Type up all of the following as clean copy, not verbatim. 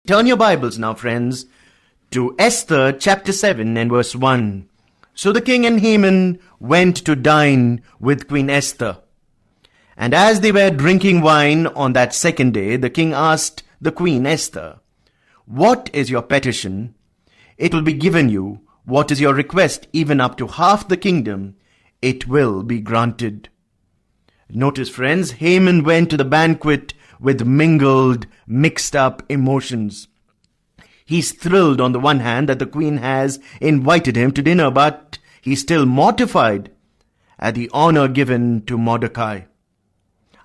Turn your Bibles now, friends, to Esther chapter 7 and verse 1. So the king and Haman went to dine with Queen Esther. And as they were drinking wine on that second day, the king asked the Queen Esther, "What is your petition? It will be given you. What is your request? Even up to half the kingdom, it will be granted." Notice, friends, Haman went to the banquet with mixed up emotions. He's thrilled on the one hand that the queen has invited him to dinner, but he's still mortified at the honor given to Mordecai.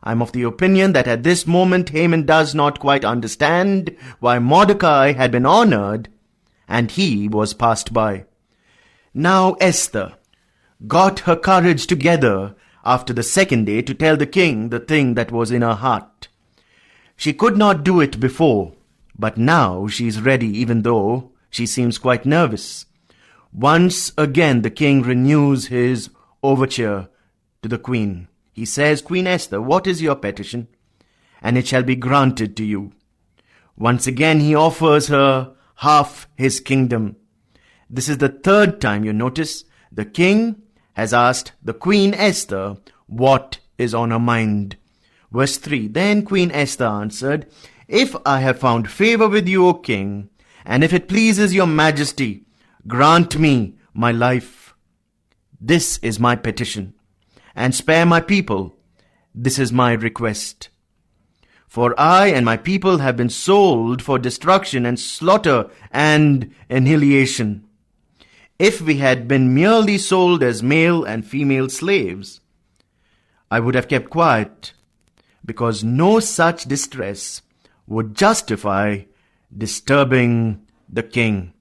I'm of the opinion that at this moment Haman does not quite understand why Mordecai had been honored and he was passed by. Now Esther got her courage together after the second day to tell the king the thing that was in her heart. She could not do it before, but now she is ready, even though she seems quite nervous. Once again the king renews his overture to the queen. He says, "Queen Esther, what is your petition? And it shall be granted to you." Once again he offers her half his kingdom. This is the third time, you notice, the king has asked the Queen Esther what is on her mind. Verse 3, Then Queen Esther answered, "If I have found favor with you, O king, and if it pleases your majesty, grant me my life. This is my petition, and spare my people. This is my request. For I and my people have been sold for destruction and slaughter and annihilation. If we had been merely sold as male and female slaves, I would have kept quiet, because no such distress would justify disturbing the king."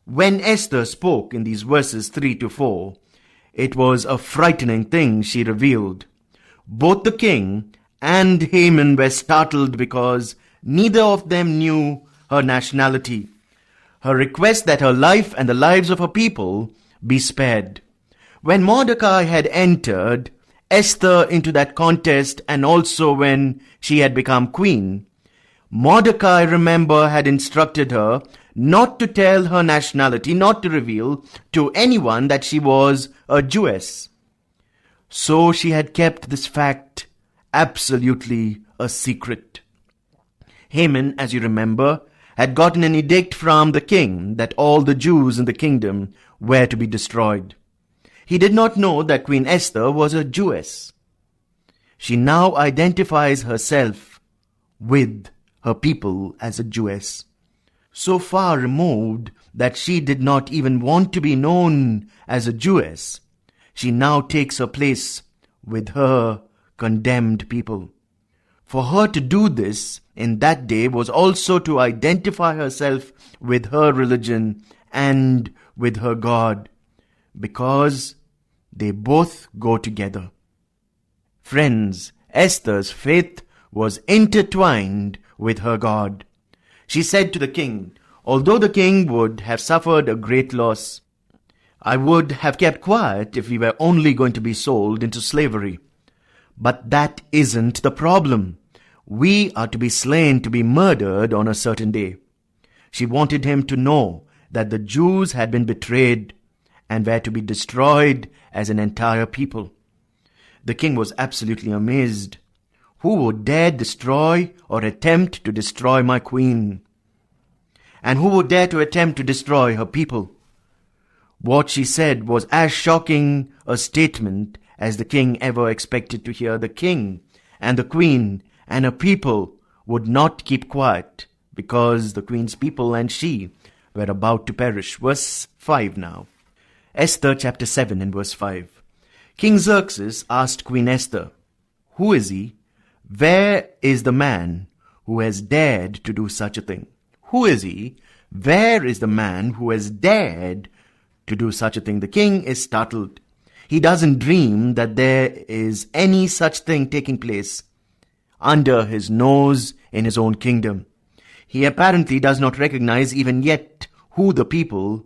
When Esther spoke in these verses 3 to 4, it was a frightening thing she revealed. Both the king and Haman were startled because neither of them knew her nationality. Her request that her life and the lives of her people be spared. When Mordecai had entered Esther into that contest, and also when she had become queen, Mordecai, remember, had instructed her not to tell her nationality, not to reveal to anyone that she was a Jewess. So she had kept this fact absolutely a secret. Haman, as you remember, had gotten an edict from the king that all the Jews in the kingdom were to be destroyed. He did not know that Queen Esther was a Jewess. She now identifies herself with her people as a Jewess, so far removed that she did not even want to be known as a Jewess. She now takes her place with her condemned people. For her to do this in that day was also to identify herself with her religion and with her God, because they both go together. Friends, Esther's faith was intertwined with her God. She said to the king, "Although the king would have suffered a great loss, I would have kept quiet if we were only going to be sold into slavery. But that isn't the problem. We are to be slain, to be murdered on a certain day." She wanted him to know that the Jews had been betrayed and were to be destroyed as an entire people. The king was absolutely amazed. Who would dare destroy or attempt to destroy my queen? And who would dare to attempt to destroy her people? What she said was as shocking a statement as the king ever expected to hear. The king and the queen and her people would not keep quiet, because the queen's people and she were about to perish. Verse 5 now. Esther chapter 7 and verse 5. King Xerxes asked Queen Esther, "Who is he? Where is the man who has dared to do such a thing?" Who is he? Where is the man who has dared to do such a thing? The king is startled. He doesn't dream that there is any such thing taking place under his nose in his own kingdom. He apparently does not recognize even yet who the people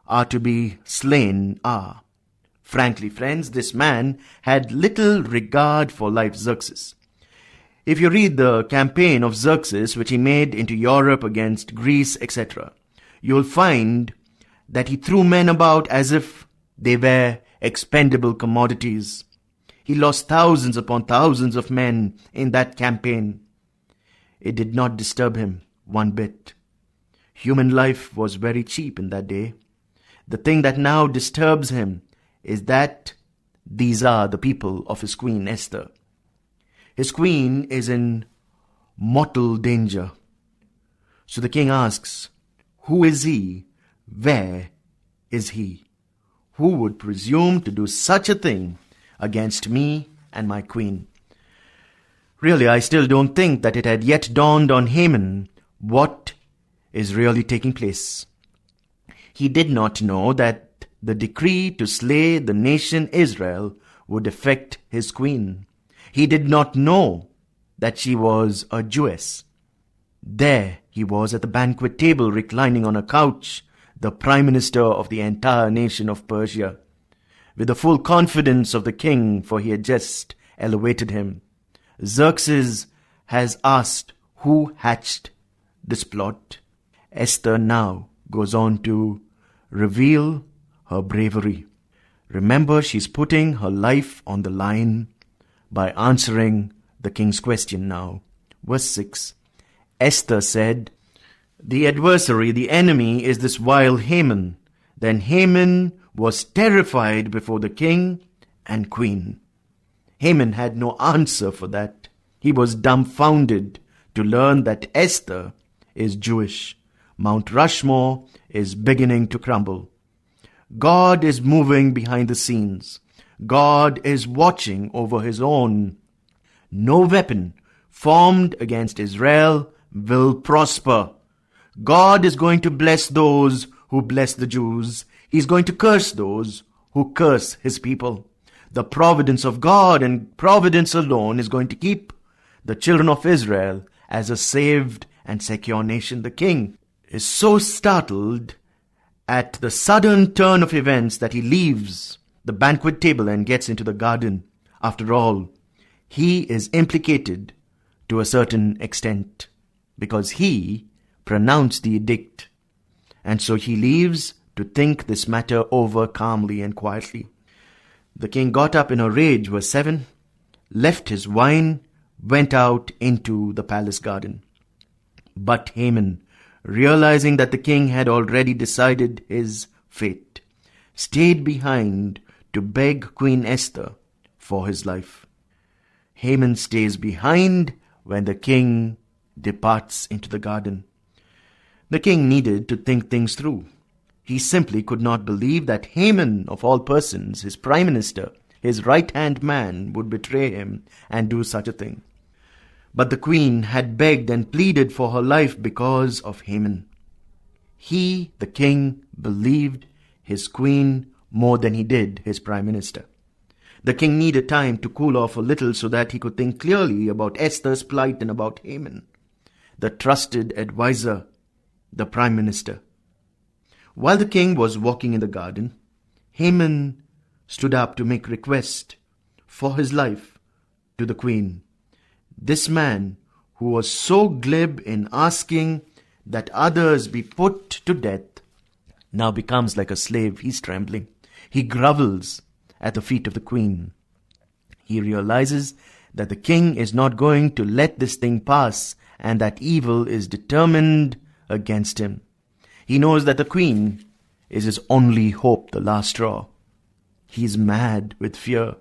are to be slain are. Frankly, friends, this man had little regard for life. Xerxes. If you read the campaign of Xerxes, which he made into Europe against Greece, etc., you'll find that he threw men about as if they were expendable commodities. He lost thousands upon thousands of men in that campaign. It did not disturb him one bit. Human life was very cheap in that day. The thing that now disturbs him is that these are the people of his queen Esther. His queen is in mortal danger. So the king asks, who is he? Where is he? Who would presume to do such a thing against me and my queen? Really, I still don't think that it had yet dawned on Haman what is really taking place. He did not know that the decree to slay the nation Israel would affect his queen. He did not know that she was a Jewess. There he was at the banquet table, reclining on a couch, the prime minister of the entire nation of Persia, with the full confidence of the king, for he had just elevated him. Xerxes has asked who hatched this plot. Esther now goes on to reveal her bravery. Remember, she's putting her life on the line by answering the king's question now. Verse 6. Esther said, the adversary, the enemy, is this vile Haman. Then Haman was terrified before the king and queen. Haman had no answer for that. He was dumbfounded to learn that Esther is Jewish. Mount Rushmore is beginning to crumble. God is moving behind the scenes. God is watching over his own. No weapon formed against Israel will prosper. God is going to bless those who bless the Jews. He's going to curse those who curse his people. The providence of God and providence alone is going to keep the children of Israel as a saved and secure nation. The king is so startled at the sudden turn of events that he leaves the banquet table and gets into the garden. After all, he is implicated to a certain extent because he pronounced the edict, and so he leaves to think this matter over calmly and quietly. The king got up in a rage, verse 7, left his wine, went out into the palace garden. But Haman, realizing that the king had already decided his fate, stayed behind to beg Queen Esther for his life. Haman stays behind when the king departs into the garden. The king needed to think things through. He simply could not believe that Haman, of all persons, his prime minister, his right-hand man, would betray him and do such a thing. But the queen had begged and pleaded for her life because of Haman. He, the king, believed his queen more than he did his prime minister. The king needed time to cool off a little so that he could think clearly about Esther's plight and about Haman, the trusted advisor, the prime minister. While the king was walking in the garden, Haman stood up to make request for his life to the queen. This man, who was so glib in asking that others be put to death, now becomes like a slave. He's trembling. He grovels at the feet of the queen. He realizes that the king is not going to let this thing pass and that evil is determined against him. He knows that the queen is his only hope, the last straw. He is mad with fear.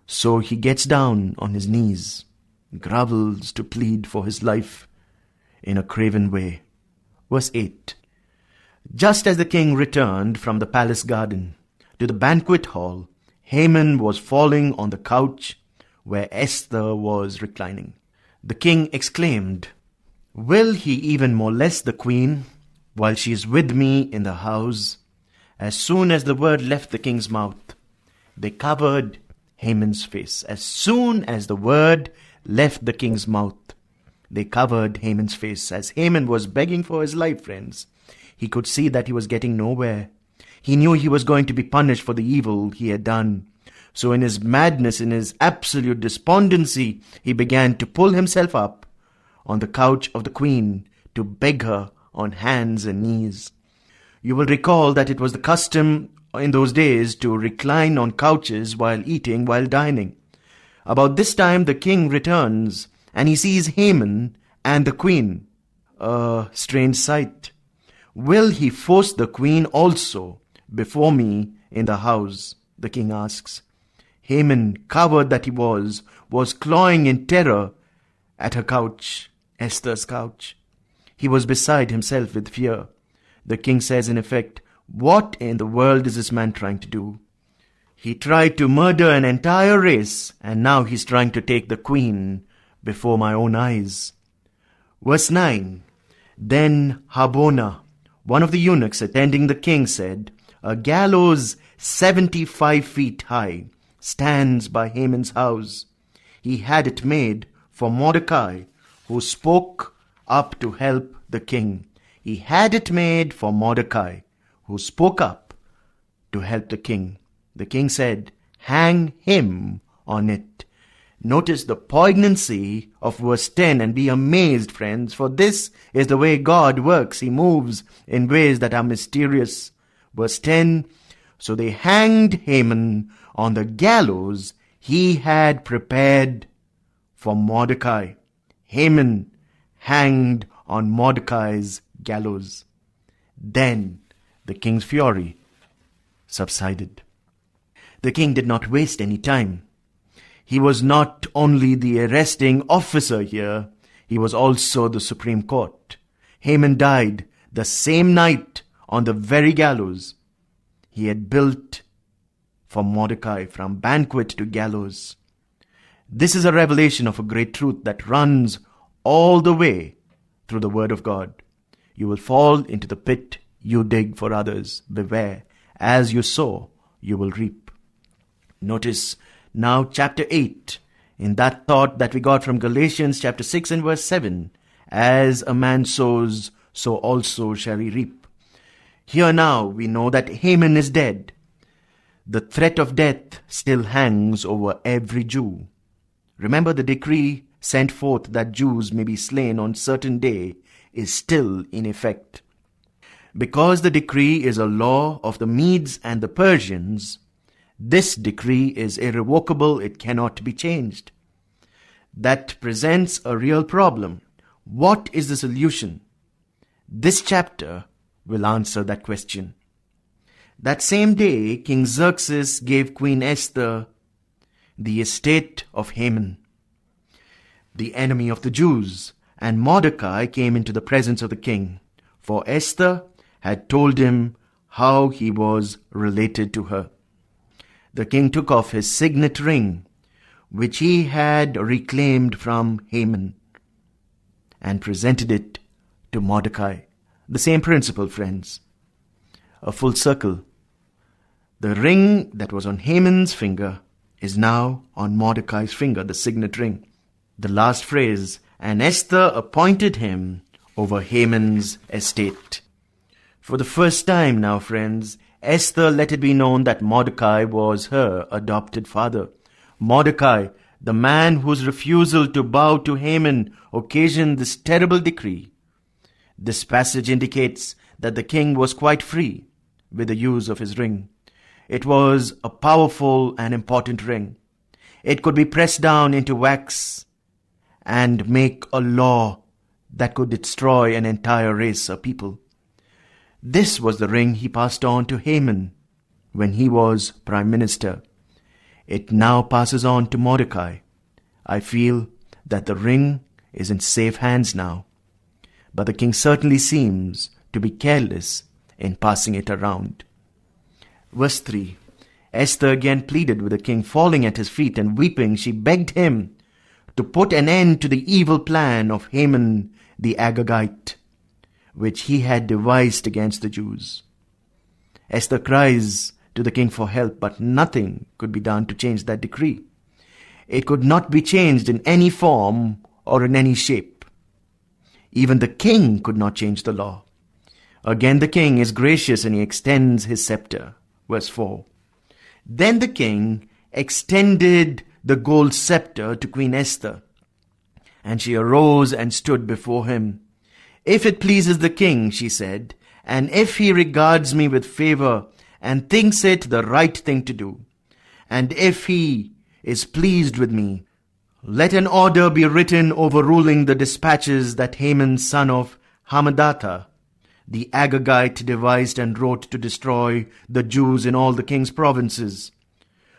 So he gets down on his knees, grovels to plead for his life in a craven way. Verse 8. Just as the king returned from the palace garden to the banquet hall, Haman was falling on the couch where Esther was reclining. The king exclaimed, "Will he even molest the queen while she is with me in the house?" As soon as the word left the king's mouth, they covered Haman's face. As soon as the word left the king's mouth, they covered Haman's face. As Haman was begging for his life, friends, he could see that he was getting nowhere. He knew he was going to be punished for the evil he had done. So in his madness, in his absolute despondency, he began to pull himself up on the couch of the queen to beg her on hands and knees. You will recall that it was the custom in those days to recline on couches while eating, while dining. About this time the king returns and he sees Haman and the queen. A strange sight. Will he force the queen also before me in the house? The king asks. Haman, coward that he was clawing in terror at her couch, Esther's couch. He was beside himself with fear. The king says in effect, what in the world is this man trying to do? He tried to murder an entire race, and now he's trying to take the queen before my own eyes. Verse 9. Then Harbona, one of the eunuchs attending the king, said, a gallows 75 feet high stands by Haman's house. He had it made for Mordecai, who spoke up to help the king. He had it made for Mordecai, who spoke up to help the king. The king said, hang him on it. Notice the poignancy of verse 10 and be amazed, friends, for this is the way God works. He moves in ways that are mysterious. Verse 10, so they hanged Haman on the gallows he had prepared for Mordecai. Haman hanged on Mordecai's gallows. Then the king's fury subsided. The king did not waste any time. He was not only the arresting officer here, he was also the Supreme Court. Haman died the same night on the very gallows he had built for Mordecai, from banquet to gallows. This is a revelation of a great truth that runs all the way through the Word of God. You will fall into the pit you dig for others. Beware, as you sow, you will reap. Notice now chapter 8, in that thought that we got from Galatians chapter 6 and verse 7, as a man sows, so also shall he reap. Here now we know that Haman is dead. The threat of death still hangs over every Jew. Remember, the decree sent forth that Jews may be slain on certain day is still in effect. Because the decree is a law of the Medes and the Persians, this decree is irrevocable, it cannot be changed. That presents a real problem. What is the solution? This chapter will answer that question. That same day, King Xerxes gave Queen Esther the estate of Haman, the enemy of the Jews, and Mordecai came into the presence of the king, for Esther had told him how he was related to her. The king took off his signet ring, which he had reclaimed from Haman, and presented it to Mordecai. The same principle, friends. A full circle. The ring that was on Haman's finger is now on Mordecai's finger, the signet ring. The last phrase, and Esther appointed him over Haman's estate. For the first time now, friends, Esther let it be known that Mordecai was her adopted father. Mordecai, the man whose refusal to bow to Haman occasioned this terrible decree. This passage indicates that the king was quite free with the use of his ring. It was a powerful and important ring. It could be pressed down into wax and make a law that could destroy an entire race of people. This was the ring he passed on to Haman when he was prime minister. It now passes on to Mordecai. I feel that the ring is in safe hands now, but the king certainly seems to be careless in passing it around. Verse 3. Esther again pleaded with the king, falling at his feet and weeping. She begged him to put an end to the evil plan of Haman the Agagite, which he had devised against the Jews. Esther cries to the king for help, but nothing could be done to change that decree. It could not be changed in any form or in any shape. Even the king could not change the law. Again the king is gracious and he extends his scepter. Verse 4. Then the king extended the gold scepter to Queen Esther, and she arose and stood before him. "If it pleases the king," she said, "and if he regards me with favor and thinks it the right thing to do, and if he is pleased with me, let an order be written overruling the dispatches that Haman son of Hammedatha, the Agagite, devised and wrote to destroy the Jews in all the king's provinces.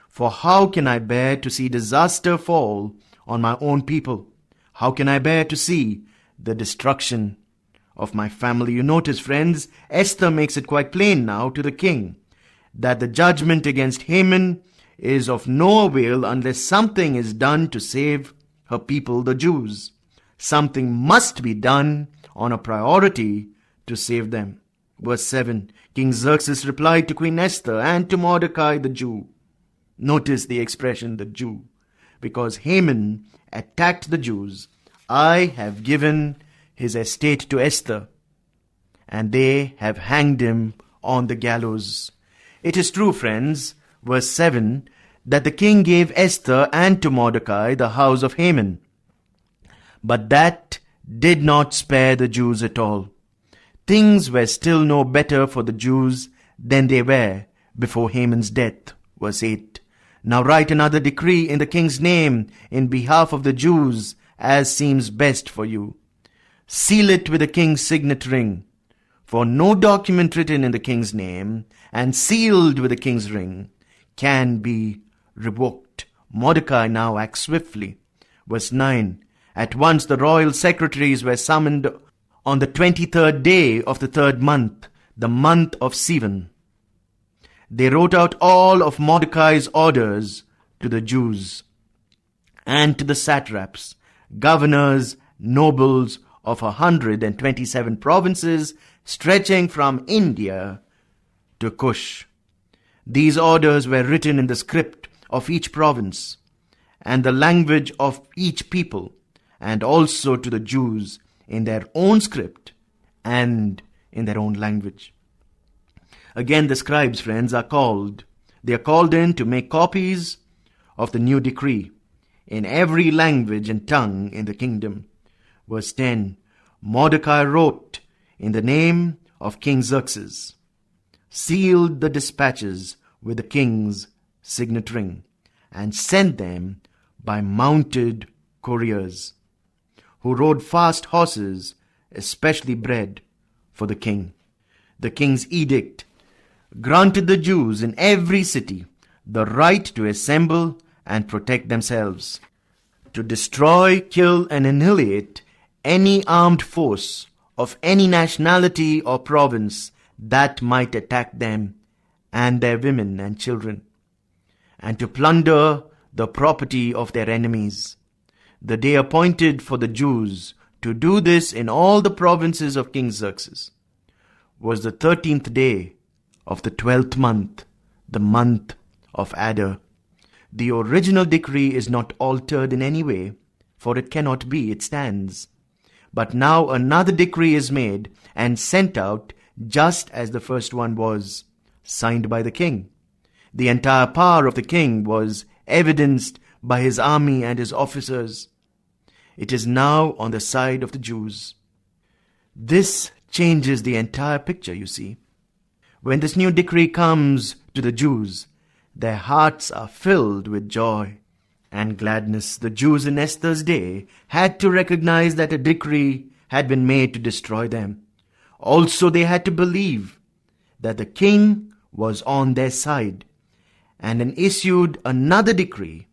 For how can I bear to see disaster fall on my own people? How can I bear to see the destruction of my family?" You notice, friends, Esther makes it quite plain now to the king that the judgment against Haman is of no avail unless something is done to save her people, the Jews. Something must be done on a priority to save them. Verse 7, King Xerxes replied to Queen Esther and to Mordecai the Jew. Notice the expression, the Jew. Because Haman attacked the Jews, I have given his estate to Esther, and they have hanged him on the gallows. It is true, friends, verse 7, that the king gave Esther and to Mordecai the house of Haman. But that did not spare the Jews at all. Things were still no better for the Jews than they were before Haman's death. Verse 8. Now write another decree in the king's name in behalf of the Jews as seems best for you. Seal it with the king's signet ring. For no document written in the king's name and sealed with the king's ring can be revoked. Mordecai now acts swiftly. Verse 9. At once the royal secretaries were summoned on the 23rd day of the 3rd month, the month of Sivan. They wrote out all of Mordecai's orders to the Jews and to the satraps, governors, nobles of 127 provinces stretching from India to Cush. These orders were written in the script of each province and the language of each people, and also to the Jews in their own script and in their own language. Again, the scribes, friends, are called. They are called in to make copies of the new decree in every language and tongue in the kingdom. Verse 10, Mordecai wrote in the name of King Xerxes, sealed the dispatches with the king's signet ring, and sent them by mounted couriers, who rode fast horses, especially bred for the king. The king's edict granted the Jews in every city the right to assemble and protect themselves, to destroy, kill, and annihilate any armed force of any nationality or province that might attack them and their women and children, and to plunder the property of their enemies. The day appointed for the Jews to do this in all the provinces of King Xerxes was the 13th day of the 12th month, the month of Adar. The original decree is not altered in any way, for it cannot be, it stands. But now another decree is made and sent out just as the first one was, signed by the king. The entire power of the king was evidenced by his army and his officers. It is now on the side of the Jews. This changes the entire picture, you see. When this new decree comes to the Jews, their hearts are filled with joy and gladness. The Jews in Esther's day had to recognize that a decree had been made to destroy them. Also, they had to believe that the king was on their side and then issued another decree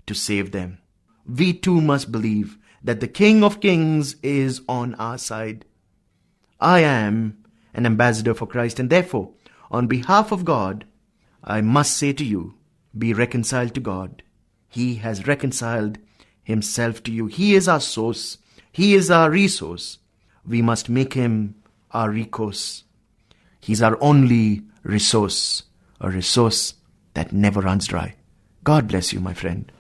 to save them. We too must believe that the King of Kings is on our side. I am an ambassador for Christ, and therefore, on behalf of God, I must say to you, be reconciled to God. He has reconciled himself to you. He is our source. He is our resource. We must make him our recourse. He's our only resource, a resource that never runs dry. God bless you, my friend.